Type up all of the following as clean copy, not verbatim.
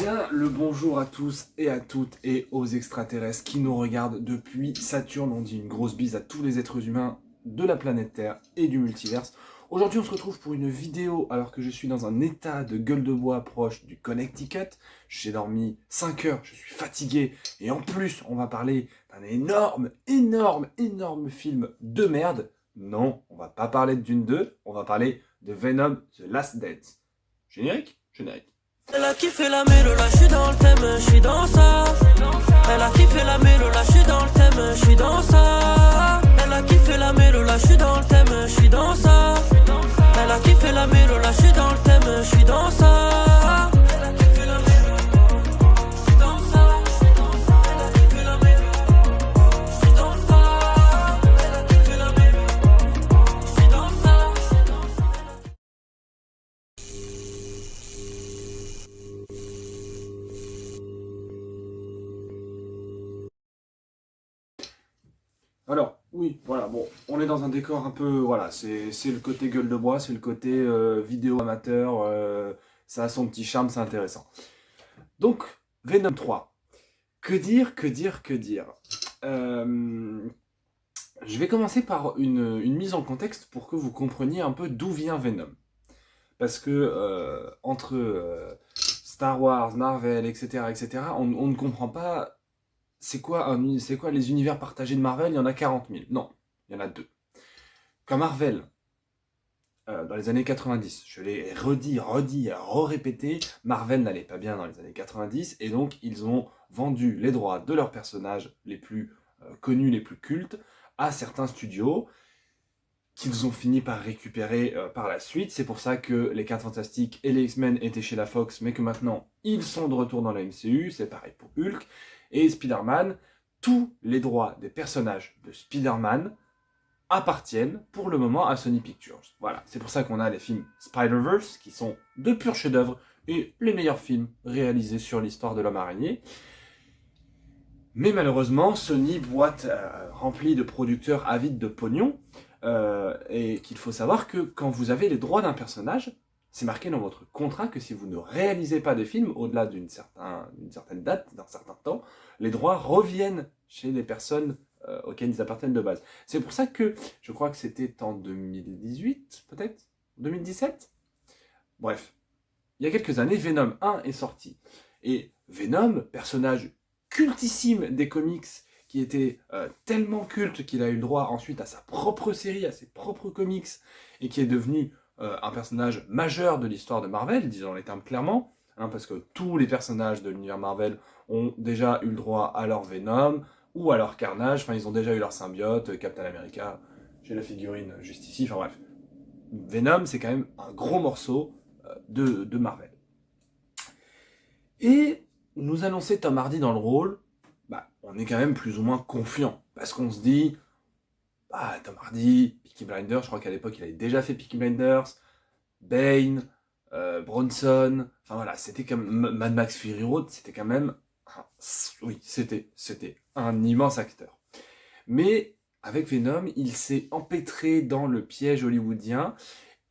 Bien le bonjour à tous et à toutes et aux extraterrestres qui nous regardent depuis Saturne. On dit une grosse bise à tous les êtres humains de la planète Terre et du multiverse. Aujourd'hui on se retrouve pour une vidéo alors que je suis dans un état de gueule de bois proche du Connecticut. J'ai dormi 5 heures, je suis fatigué et en plus on va parler d'un énorme film de merde. Non, on va pas parler de Dune 2, on va parler de Venom The Last Dance. Générique? Générique. Elle a kiffé la mélo, là j'suis dans le thème, j'suis dans ça. Elle a kiffé la mélo, là j'suis dans le thème, j'suis dans ça. Elle a kiffé la mélo, là j'suis dans le thème, j'suis dans ça. Elle a kiffé la mélo, là j'suis dans le thème, j'suis dans ça. Elle a kiffé la mélo, j'suis dans ça. Elle a kiffé la mélo, j'suis dans ça. Elle a kiffé la mélo, j'suis dans ça. Alors, oui, voilà, bon, on est dans un décor un peu, voilà, c'est le côté gueule de bois, c'est le côté vidéo amateur, ça a son petit charme, c'est intéressant. Donc, Venom 3. Que dire. Je vais commencer par une mise en contexte pour que vous compreniez un peu d'où vient Venom. Parce que entre Star Wars, Marvel, etc., on ne comprend pas c'est quoi les univers partagés de Marvel. Il y en a 40 000. Non, il y en a deux. Quand Marvel, dans les années 90, je l'ai redit, répété, Marvel n'allait pas bien dans les années 90, et donc ils ont vendu les droits de leurs personnages les plus connus, les plus cultes, à certains studios, qu'ils ont fini par récupérer par la suite. C'est pour ça que les 4 Fantastiques et les X-Men étaient chez la Fox, mais que maintenant, ils sont de retour dans la MCU. C'est pareil pour Hulk et Spider-Man. Tous les droits des personnages de Spider-Man appartiennent pour le moment à Sony Pictures. Voilà, c'est pour ça qu'on a les films Spider-Verse, qui sont de purs chefs-d'œuvre et les meilleurs films réalisés sur l'histoire de l'homme araignée. Mais malheureusement, Sony, boîte remplie de producteurs avides de pognon, et qu'il faut savoir que quand vous avez les droits d'un personnage, c'est marqué dans votre contrat que si vous ne réalisez pas de film au-delà d'une certaine date, d'un certain temps, les droits reviennent chez les personnes auxquelles ils appartiennent de base. C'est pour ça que, je crois que c'était en 2018, peut-être 2017. Bref, il y a quelques années, Venom 1 est sorti. Et Venom, personnage cultissime des comics, qui était tellement culte qu'il a eu le droit ensuite à sa propre série, à ses propres comics, et qui est devenu un personnage majeur de l'histoire de Marvel, disons les termes clairement, hein, parce que tous les personnages de l'univers Marvel ont déjà eu le droit à leur Venom, ou à leur Carnage, enfin ils ont déjà eu leur symbiote, Captain America, j'ai la figurine juste ici, enfin bref. Venom, c'est quand même un gros morceau de Marvel. Et nous annoncer Tom Hardy dans le rôle, on est quand même plus ou moins confiant. Parce qu'on se dit, Tom Hardy, Peaky Blinders, je crois qu'à l'époque il avait déjà fait Peaky Blinders, Bane, Bronson, enfin voilà, c'était comme Mad Max Fury Road, c'était quand même, c'était un immense acteur. Mais avec Venom, il s'est empêtré dans le piège hollywoodien,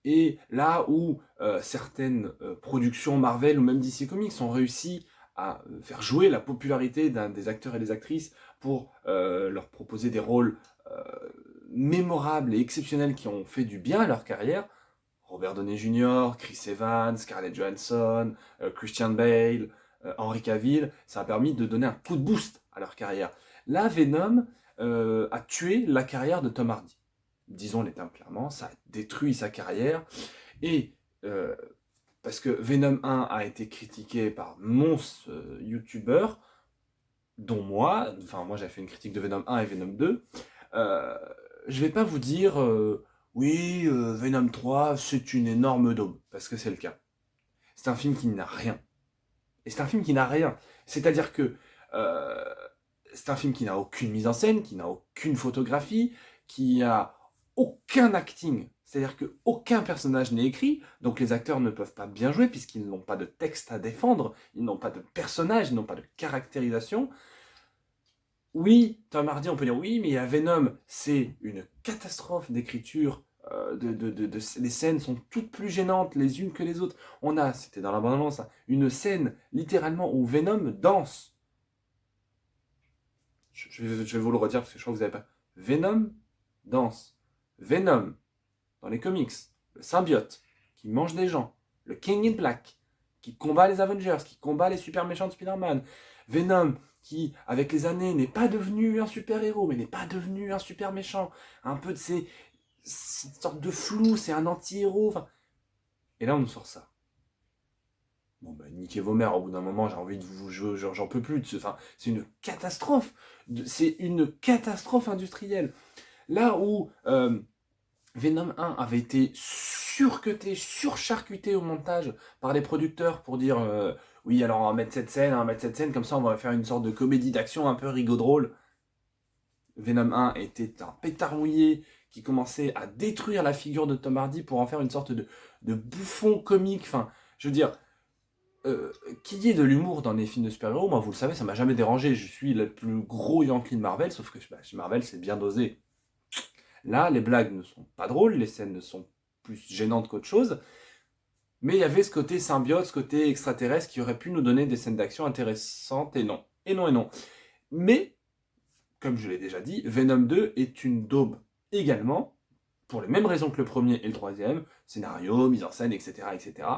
et là où certaines productions Marvel ou même DC Comics ont réussi à faire jouer la popularité des acteurs et des actrices pour leur proposer des rôles mémorables et exceptionnels qui ont fait du bien à leur carrière, Robert Downey Jr., Chris Evans, Scarlett Johansson, Christian Bale, Henry Cavill, ça a permis de donner un coup de boost à leur carrière. Là, Venom a tué la carrière de Tom Hardy. Disons les termes clairement, ça a détruit sa carrière, et parce que Venom 1 a été critiqué par mon youtubeur, dont moi j'ai fait une critique de Venom 1 et Venom 2, je vais pas vous dire oui, Venom 3 c'est une énorme daube, parce que c'est le cas. C'est un film qui n'a rien. Et c'est un film qui n'a rien. C'est-à-dire que c'est un film qui n'a aucune mise en scène, qui n'a aucune photographie, qui a aucun acting. C'est-à-dire qu'aucun personnage n'est écrit, donc les acteurs ne peuvent pas bien jouer puisqu'ils n'ont pas de texte à défendre, ils n'ont pas de personnage, ils n'ont pas de caractérisation. Oui, Tom Hardy, on peut dire oui, mais il y a Venom, c'est une catastrophe d'écriture les scènes sont toutes plus gênantes les unes que les autres. On a, c'était dans la bande-annonce, hein, une scène littéralement où Venom danse. Je vais vous le redire parce que je crois que vous n'avez pas. Venom danse. Venom, dans les comics, le symbiote qui mange des gens, le King in Black qui combat les Avengers, qui combat les super méchants de Spider-Man. Venom qui, avec les années, n'est pas devenu un super-héros, mais n'est pas devenu un super méchant. Un peu de ces sorte de flou, c'est un anti-héros. Enfin... Et là, on nous sort ça. Bon, ben, niquez vos mères, au bout d'un moment, j'ai envie de vous jouer, j'en peux plus. Enfin, c'est une catastrophe. C'est une catastrophe industrielle. Là où Venom 1 avait été surcuté, surcharcuté au montage par les producteurs pour dire oui, alors on va mettre cette scène, comme ça on va faire une sorte de comédie d'action un peu rigolo-drôle. Venom 1 était un pétard mouillé qui commençait à détruire la figure de Tom Hardy pour en faire une sorte de bouffon comique. Enfin, je veux dire, qu'il y ait de l'humour dans les films de super-héros, moi vous le savez, ça m'a jamais dérangé. Je suis le plus gros Yankee de Marvel, sauf que chez Marvel c'est bien dosé. Là, les blagues ne sont pas drôles, les scènes ne sont plus gênantes qu'autre chose, mais il y avait ce côté symbiote, ce côté extraterrestre qui aurait pu nous donner des scènes d'action intéressantes, et non. Et non, et non. Mais, comme je l'ai déjà dit, Venom 2 est une daube également, pour les mêmes raisons que le premier et le troisième, scénario, mise en scène, etc., etc.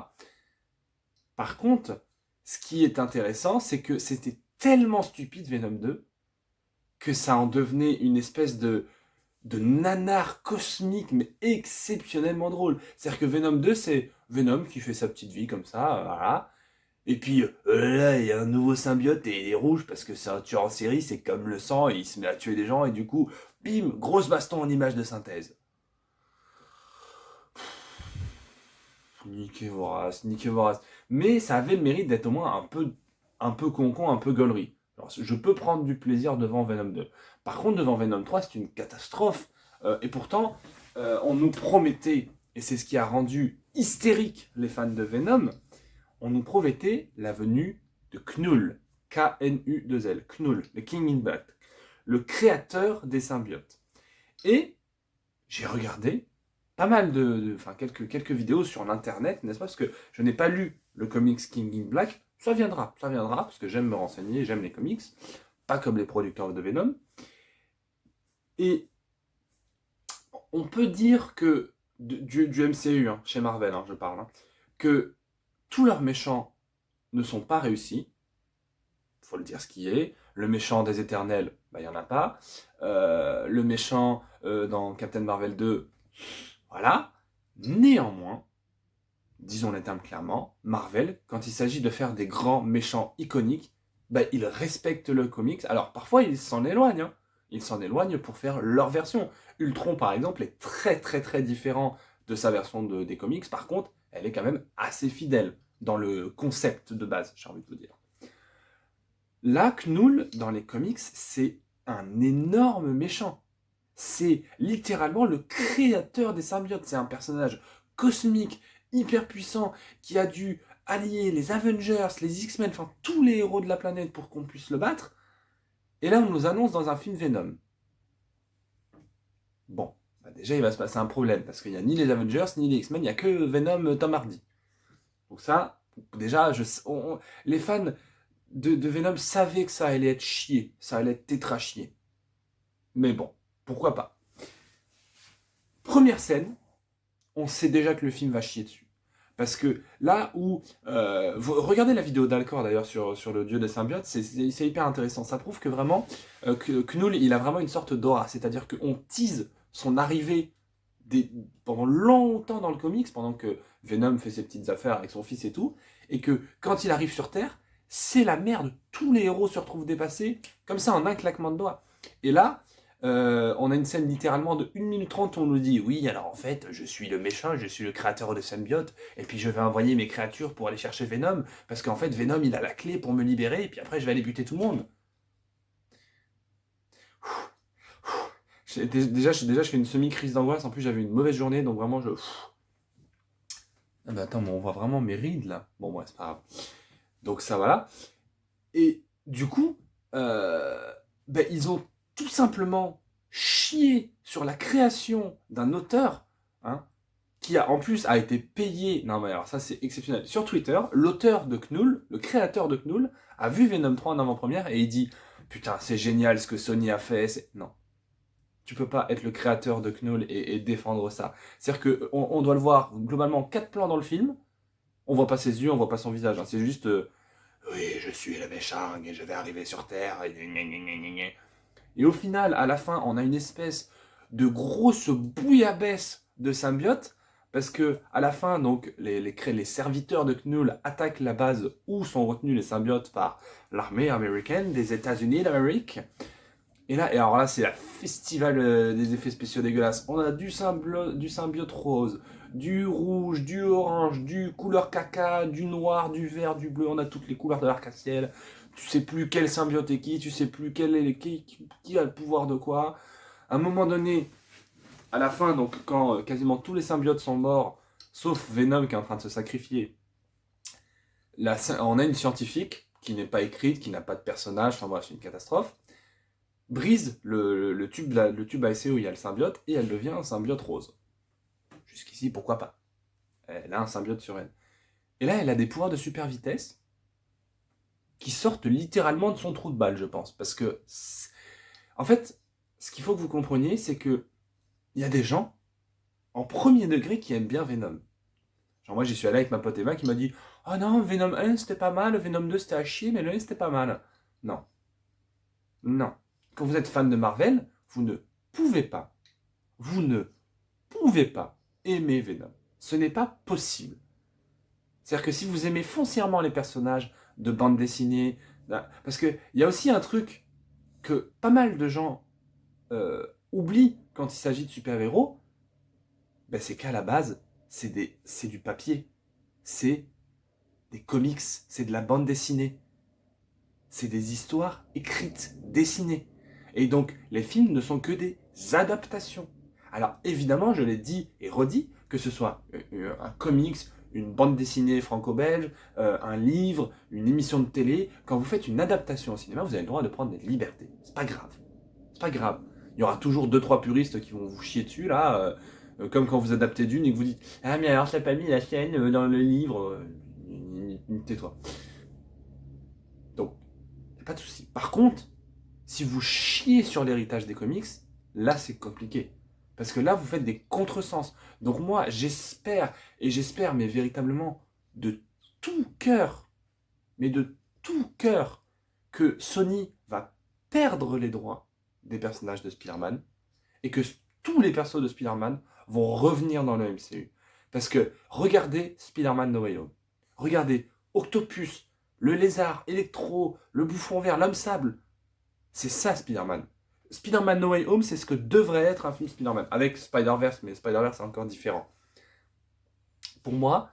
Par contre, ce qui est intéressant, c'est que c'était tellement stupide Venom 2, que ça en devenait une espèce de nanar cosmique, mais exceptionnellement drôle. C'est-à-dire que Venom 2, c'est Venom qui fait sa petite vie comme ça, voilà. Et puis, là, il y a un nouveau symbiote et il est rouge parce que c'est un tueur en série, c'est comme le sang, et il se met à tuer des gens, et du coup, bim, grosse baston en image de synthèse. Niquez vos races. Mais ça avait le mérite d'être au moins un peu concon, un peu gaulerie. Alors, je peux prendre du plaisir devant Venom 2. Par contre, devant Venom 3, c'est une catastrophe. Et pourtant, on nous promettait, et c'est ce qui a rendu hystérique les fans de Venom, on nous promettait la venue de Knull. K-N-U-2-L. Knull, le King in Black. Le créateur des symbiotes. Et j'ai regardé pas mal quelques vidéos sur l'internet, n'est-ce pas? Parce que je n'ai pas lu le comics King in Black. Ça viendra, parce que j'aime me renseigner, j'aime les comics, pas comme les producteurs de Venom. Et on peut dire que, du MCU, hein, chez Marvel, hein, je parle, hein, que tous leurs méchants ne sont pas réussis, faut le dire ce qui est. Le méchant des Éternels, il n'y en a pas. Le méchant dans Captain Marvel 2, voilà. Néanmoins, disons les termes clairement, Marvel, quand il s'agit de faire des grands méchants iconiques, ils respectent le comics. Alors parfois ils s'en éloignent, hein. Ils s'en éloignent pour faire leur version. Ultron par exemple est très très très différent de sa version des comics. Par contre, elle est quand même assez fidèle dans le concept de base, j'ai envie de vous dire. Là, Knull, dans les comics, c'est un énorme méchant. C'est littéralement le créateur des symbiotes. C'est un personnage cosmique, hyper puissant, qui a dû allier les Avengers, les X-Men, enfin tous les héros de la planète pour qu'on puisse le battre. Et là, on nous annonce dans un film Venom. Bon, déjà, il va se passer un problème, parce qu'il n'y a ni les Avengers, ni les X-Men, il n'y a que Venom, Tom Hardy. Donc ça, déjà, les fans de Venom savaient que ça allait être chier, ça allait être tétra-chier. Mais bon, pourquoi pas. Première scène, on sait déjà que le film va chier dessus. Parce que là où... vous regardez la vidéo d'Alcor d'ailleurs sur le dieu des symbiotes, c'est hyper intéressant. Ça prouve que vraiment, Knull, il a vraiment une sorte d'aura. C'est-à-dire qu'on tease son arrivée pendant longtemps dans le comics, pendant que Venom fait ses petites affaires avec son fils et tout, et que quand il arrive sur Terre, c'est la merde. Tous les héros se retrouvent dépassés, comme ça en un claquement de doigts. Et là... on a une scène littéralement de 1 minute 30 où on nous dit oui, alors en fait, je suis le méchant, je suis le créateur de symbiote, et puis je vais envoyer mes créatures pour aller chercher Venom, parce qu'en fait, Venom, il a la clé pour me libérer, et puis après, je vais aller buter tout le monde. Déjà, je fais une semi-crise d'angoisse, en plus, j'avais une mauvaise journée, donc vraiment, Ah bah attends, mais on voit vraiment mes rides, là. Bon, bref, c'est pas grave. Donc ça, voilà. Et du coup, ils ont tout simplement chier sur la création d'un auteur, hein, qui en plus a été payé, non mais alors ça c'est exceptionnel, sur Twitter, l'auteur de Knull, le créateur de Knull, a vu Venom 3 en avant-première et il dit « Putain, c'est génial ce que Sony a fait », non. Tu peux pas être le créateur de Knull et défendre ça. C'est-à-dire qu'on doit le voir globalement 4 plans dans le film, on voit pas ses yeux, on voit pas son visage, hein. C'est juste oui, je suis le méchant et je vais arriver sur Terre. Et au final, à la fin, on a une espèce de grosse bouillabaisse de symbiotes, parce que à la fin, donc, les serviteurs de Knull attaquent la base où sont retenus les symbiotes par l'armée américaine des États-Unis d'Amérique. Et alors là, c'est la festival des effets spéciaux dégueulasses. On a du symbiote rose, du rouge, du orange, du couleur caca, du noir, du vert, du bleu. On a toutes les couleurs de l'arc-en-ciel. Tu sais plus quel symbiote est qui, tu sais plus qui a le pouvoir de quoi. À un moment donné, à la fin, donc quand quasiment tous les symbiotes sont morts, sauf Venom qui est en train de se sacrifier, on a une scientifique qui n'est pas écrite, qui n'a pas de personnage, enfin bref, c'est une catastrophe, brise le tube à essai où il y a le symbiote et elle devient un symbiote rose. Jusqu'ici, pourquoi pas? Elle a un symbiote sur elle. Et là, elle a des pouvoirs de super vitesse qui sortent littéralement de son trou de balle, je pense. Parce que, en fait, ce qu'il faut que vous compreniez, c'est que il y a des gens, en premier degré, qui aiment bien Venom. Genre moi, j'y suis allé avec ma pote Emma qui m'a dit « Oh non, Venom 1, c'était pas mal, Venom 2, c'était à chier, mais le 1, c'était pas mal. » Non. Non. Quand vous êtes fan de Marvel, vous ne pouvez pas aimer Venom. Ce n'est pas possible. C'est-à-dire que si vous aimez foncièrement les personnages de bande dessinée, parce qu'il y a aussi un truc que pas mal de gens oublient quand il s'agit de super-héros, ben c'est qu'à la base, c'est du papier, c'est des comics, c'est de la bande dessinée, c'est des histoires écrites, dessinées. Et donc, les films ne sont que des adaptations. Alors, évidemment, je l'ai dit et redit, que ce soit un comics, une bande dessinée franco-belge, un livre, une émission de télé, quand vous faites une adaptation au cinéma, vous avez le droit de prendre des libertés. C'est pas grave. C'est pas grave. Il y aura toujours 2-3 puristes qui vont vous chier dessus, là, comme quand vous adaptez Dune et que vous dites « Ah, mais alors, ça n'a pas mis la scène dans le livre. » Tais-toi. Donc, il n'y a pas de souci. Par contre, si vous chiez sur l'héritage des comics, là c'est compliqué. Parce que là vous faites des contresens. Donc moi j'espère, mais véritablement de tout cœur, que Sony va perdre les droits des personnages de Spider-Man et que tous les persos de Spider-Man vont revenir dans le MCU. Parce que regardez Spider-Man No Way Home. Regardez Octopus, le lézard, Electro, le bouffon vert, l'homme sable. C'est ça Spider-Man. Spider-Man No Way Home, c'est ce que devrait être un film Spider-Man. Avec Spider-Verse, mais Spider-Verse c'est encore différent. Pour moi,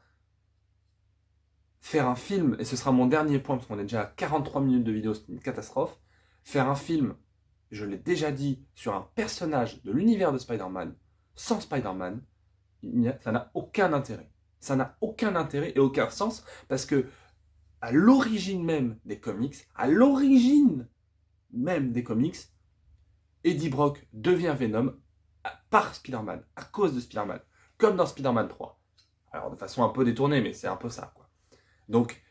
faire un film, et ce sera mon dernier point, parce qu'on est déjà à 43 minutes de vidéo, c'est une catastrophe, faire un film, je l'ai déjà dit, sur un personnage de l'univers de Spider-Man, sans Spider-Man, ça n'a aucun intérêt. Ça n'a aucun intérêt et aucun sens, parce que à l'origine même des comics, Eddie Brock devient Venom par Spider-Man, à cause de Spider-Man, comme dans Spider-Man 3. Alors de façon un peu détournée, mais c'est un peu ça, quoi. Donc,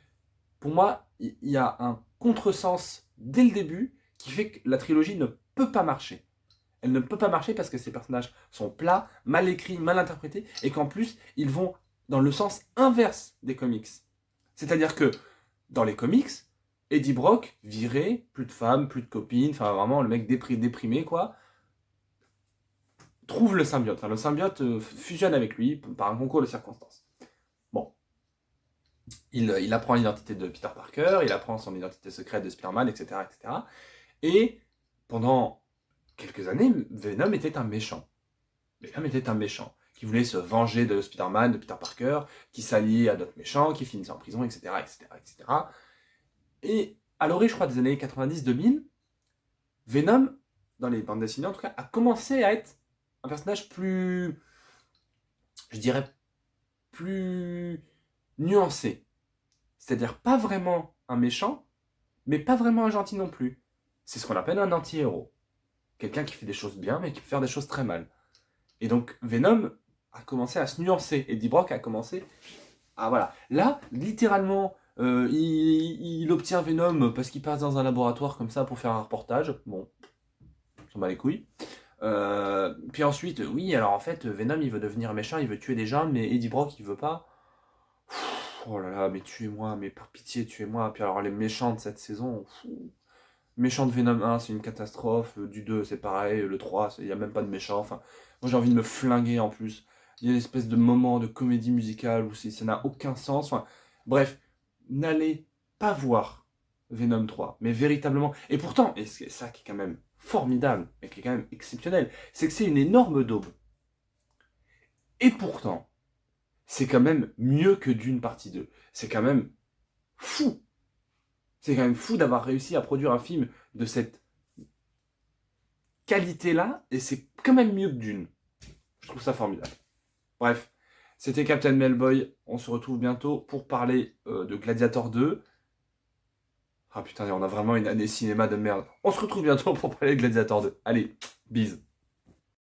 pour moi, il y a un contresens dès le début qui fait que la trilogie ne peut pas marcher. Elle ne peut pas marcher parce que ces personnages sont plats, mal écrits, mal interprétés, et qu'en plus, ils vont dans le sens inverse des comics. C'est-à-dire que, dans les comics, Eddie Brock, viré, plus de femmes, plus de copines, enfin vraiment le mec déprimé quoi, trouve le symbiote. Enfin le symbiote fusionne avec lui par un concours de circonstances. Bon. Il apprend l'identité de Peter Parker, il apprend son identité secrète de Spider-Man, etc., etc. Et pendant quelques années, Venom était un méchant. Qui voulait se venger de Spider-Man, de Peter Parker, qui s'alliait à d'autres méchants, qui finissait en prison, etc., etc., etc. Et à l'origine, je crois, des années 90-2000, Venom, dans les bandes dessinées en tout cas, a commencé à être un personnage plus, je dirais, plus nuancé. C'est-à-dire pas vraiment un méchant, mais pas vraiment un gentil non plus. C'est ce qu'on appelle un anti-héros. Quelqu'un qui fait des choses bien, mais qui peut faire des choses très mal. Et donc, Venom, a commencé à se nuancer. Eddie Brock a commencé à... Voilà. Là, littéralement, il obtient Venom parce qu'il passe dans un laboratoire comme ça pour faire un reportage. Bon, on s'en bat les couilles. Puis ensuite, oui, alors en fait, Venom, il veut devenir méchant, il veut tuer des gens, mais Eddie Brock, il veut pas. Oh là là, mais tuez-moi, mais par pitié, tuez-moi. Puis alors, les méchants de cette saison, méchant de Venom 1, c'est une catastrophe. Du 2, c'est pareil. Le 3, il n'y a même pas de méchant. Enfin, moi, j'ai envie de me flinguer en plus. Il y a une espèce de moment de comédie musicale où ça n'a aucun sens. Enfin, bref, n'allez pas voir Venom 3, mais véritablement. Et pourtant, et c'est ça qui est quand même formidable, et qui est quand même exceptionnel, c'est que c'est une énorme daube. Et pourtant, c'est quand même mieux que Dune partie 2. C'est quand même fou. C'est quand même fou d'avoir réussi à produire un film de cette qualité-là, et c'est quand même mieux que Dune. Je trouve ça formidable. Bref, c'était Captain Melboy. On se retrouve bientôt pour parler de Gladiator 2. Ah putain, on a vraiment une année cinéma de merde. On se retrouve bientôt pour parler de Gladiator 2. Allez, bise.